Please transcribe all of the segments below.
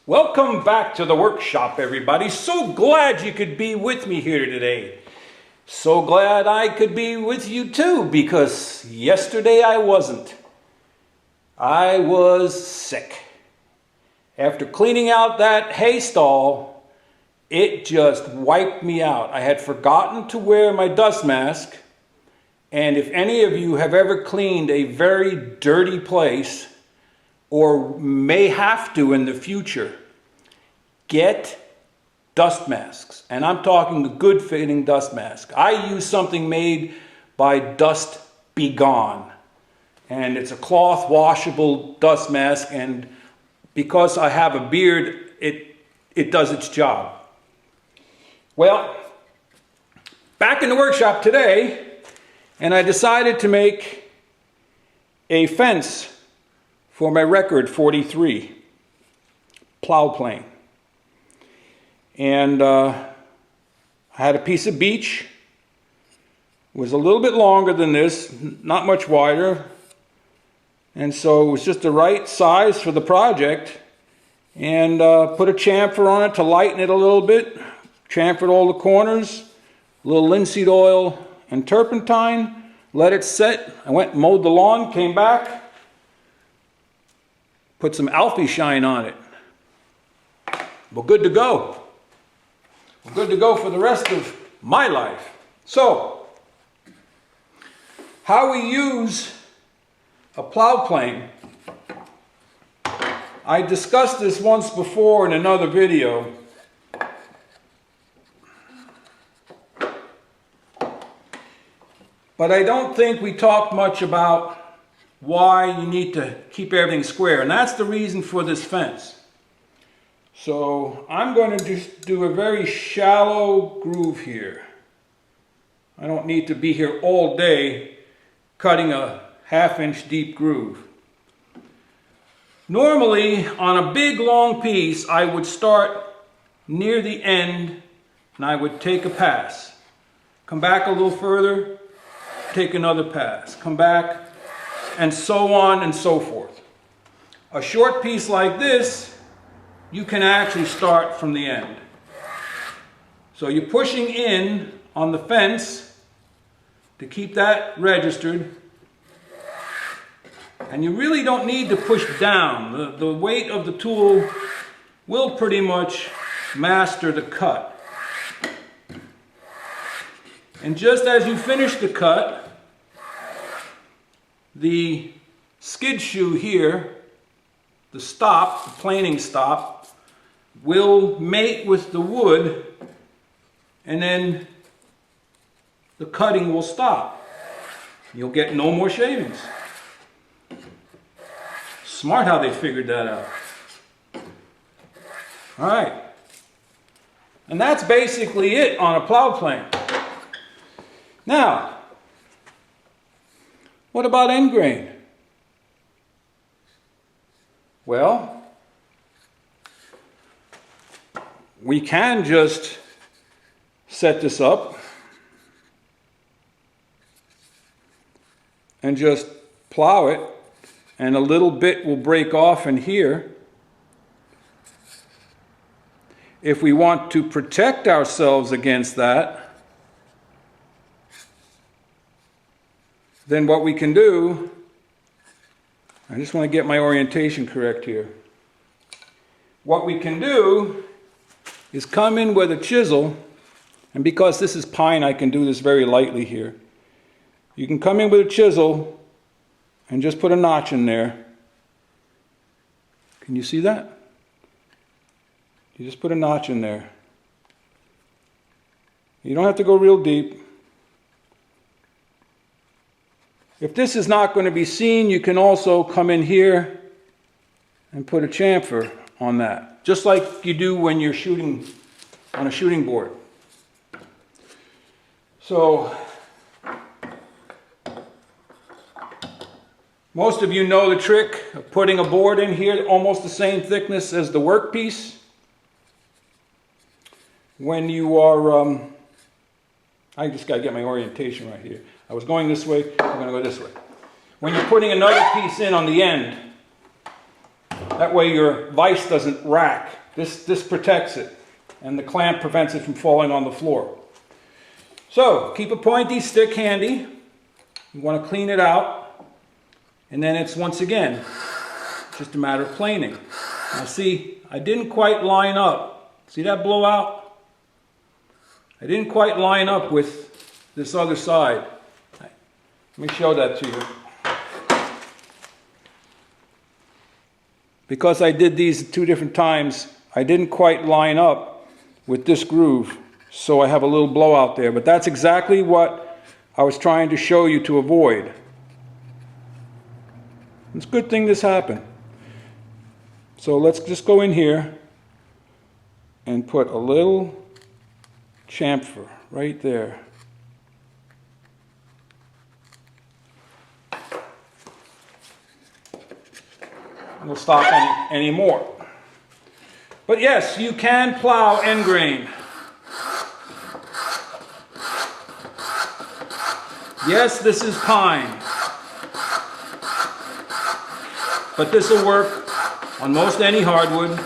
Welcome back to the workshop, everybody. So glad you could be with me here today. So glad I could be with you too, because yesterday I wasn't. I was sick. After cleaning out that hay stall, it just wiped me out. I had forgotten to wear my dust mask, and if any of you have ever cleaned a very dirty place, or may have to in the future, get dust masks. And I'm talking a good fitting dust mask. I use something made by Dust Be Gone. And it's a cloth washable dust mask, and because I have a beard, it does its job. Well, back in the workshop today, and I decided to make a fence for my record 43 plow plane. And I had a piece of beech. It was a little bit longer than this, not much wider. And so it was just the right size for the project. And put a chamfer on it to lighten it a little bit. Chamfered all the corners, a little linseed oil and turpentine. Let it set. I went and mowed the lawn, came back. Put some Alfie shine on it. We're good to go. We're good to go for the rest of my life. So, how we use a plow plane. I discussed this once before in another video. But I don't think we talked much about why you need to keep everything square, and that's the reason for this fence. So I'm going to just do a very shallow groove here. I don't need to be here all day cutting a ½ inch deep groove. Normally on a big long piece I would start near the end and I would take a pass, come back a little further, take another pass, come back, and so on and so forth. A short piece like this, you can actually start from the end. So you're pushing in on the fence to keep that registered. And you really don't need to push down. The weight of the tool will pretty much master the cut. And just as you finish the cut, the skid shoe here, the stop, the planing stop, will mate with the wood, and then the cutting will stop. You'll get no more shavings. Smart how they figured that out. All right. And that's basically it on a plow plane. Now, what about end grain? Well, we can just set this up and just plow it, and a little bit will break off in here. If we want to protect ourselves against that, then what we can do, I just want to get my orientation correct here. What we can do is come in with a chisel, and because this is pine, I can do this very lightly here. You can come in with a chisel and just put a notch in there. Can you see that? You just put a notch in there. You don't have to go real deep. If this is not going to be seen, you can also come in here and put a chamfer on that, just like you do when you're shooting on a shooting board. So, most of you know the trick of putting a board in here almost the same thickness as the workpiece. When you are, I just got to get my orientation right here. I was going this way, I'm going to go this way. When you're putting another piece in on the end, That way your vise doesn't rack. This protects it, and the clamp prevents it from falling on the floor. So keep a pointy stick handy. You want to clean it out, and then it's once again just a matter of planing. Now see, I didn't quite line up. See that blowout? I didn't quite line up with this other side. Let me show that to you. Because I did these 2 different times, I didn't quite line up with this groove, so I have a little blowout there. But that's exactly what I was trying to show you to avoid. It's a good thing this happened. So let's just go in here and put a little chamfer right there. We'll stop any more. But yes, you can plow end grain. Yes, this is pine. But this will work on most any hardwood.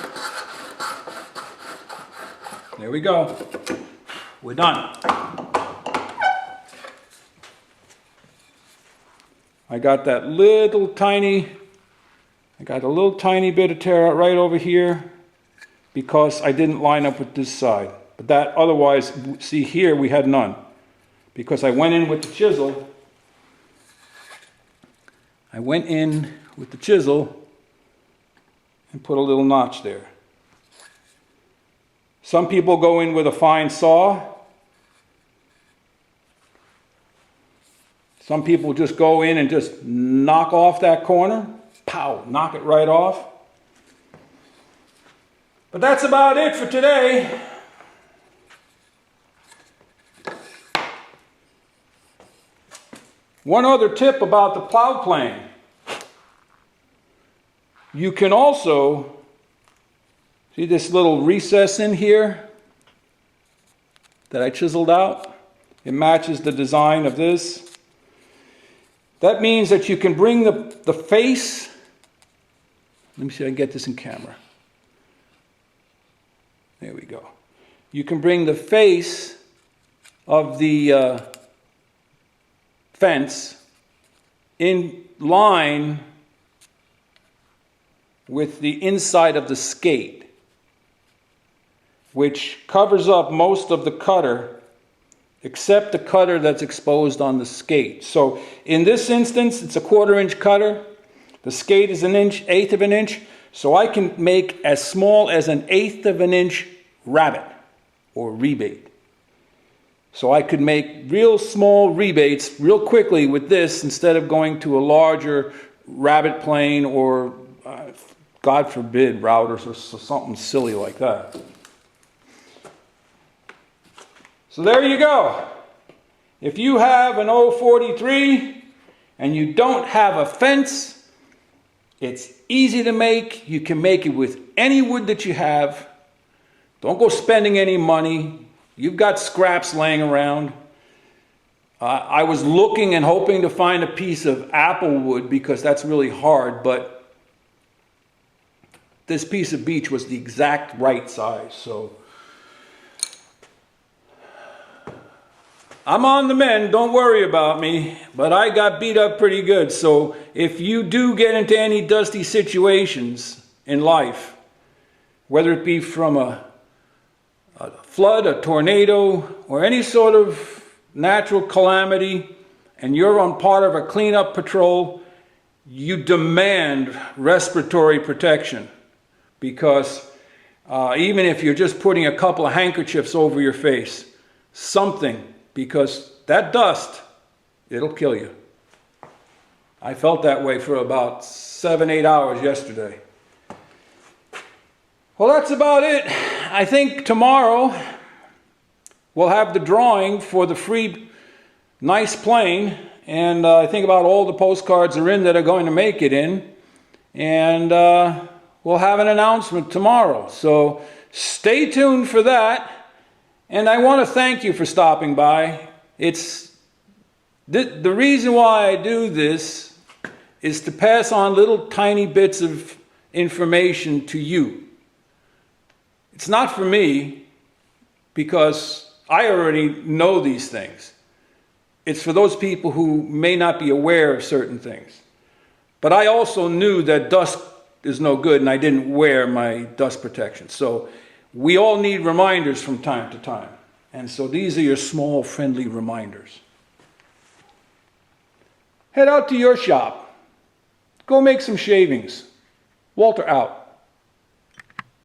There we go. We're done. I got that little tiny, I got a little tiny bit of tear out right over here because I didn't line up with this side. But that otherwise, see here, we had none. Because I went in with the chisel. I went in with the chisel and put a little notch there. Some people go in with a fine saw. Some people just go in and just knock off that corner. Pow, knock it right off. But that's about it for today. One other tip about the plow plane. You can also, see this little recess in here that I chiseled out? It matches the design of this. That means that you can bring the face, let me see if I can get this in camera. There we go. You can bring the face of the fence in line with the inside of the skate, which covers up most of the cutter except the cutter that's exposed on the skate. So in this instance, it's a 1/4 inch cutter. The skate is 1/8 of an inch. So I can make as small as 1/8 of an inch rabbet or rebate. So I could make real small rebates real quickly with this instead of going to a larger rabbet plane or God forbid routers or something silly like that. So there you go. If you have an 043 and you don't have a fence, it's easy to make. You can make it with any wood that you have. Don't go spending any money. You've got scraps laying around. I was looking and hoping to find a piece of apple wood because that's really hard, but this piece of beech was the exact right size. So I'm on the mend, don't worry about me, but I got beat up pretty good. So if you do get into any dusty situations in life, whether it be from a flood, a tornado, or any sort of natural calamity, and you're on part of a cleanup patrol, you demand respiratory protection. Because even if you're just putting a couple of handkerchiefs over your face, something, because that dust, it'll kill you. I felt that way for about 7-8 hours yesterday. Well, that's about it. I think tomorrow we'll have the drawing for the free nice plane, and I think about all the postcards are in that are going to make it in, and we'll have an announcement tomorrow. So stay tuned for that. And I want to thank you for stopping by. It's the reason why I do this is to pass on little tiny bits of information to you. It's not for me because I already know these things. It's for those people who may not be aware of certain things. But I also knew that dust is no good and I didn't wear my dust protection. So we all need reminders from time to time. And so these are your small, friendly reminders. Head out to your shop. Go make some shavings. Walter out.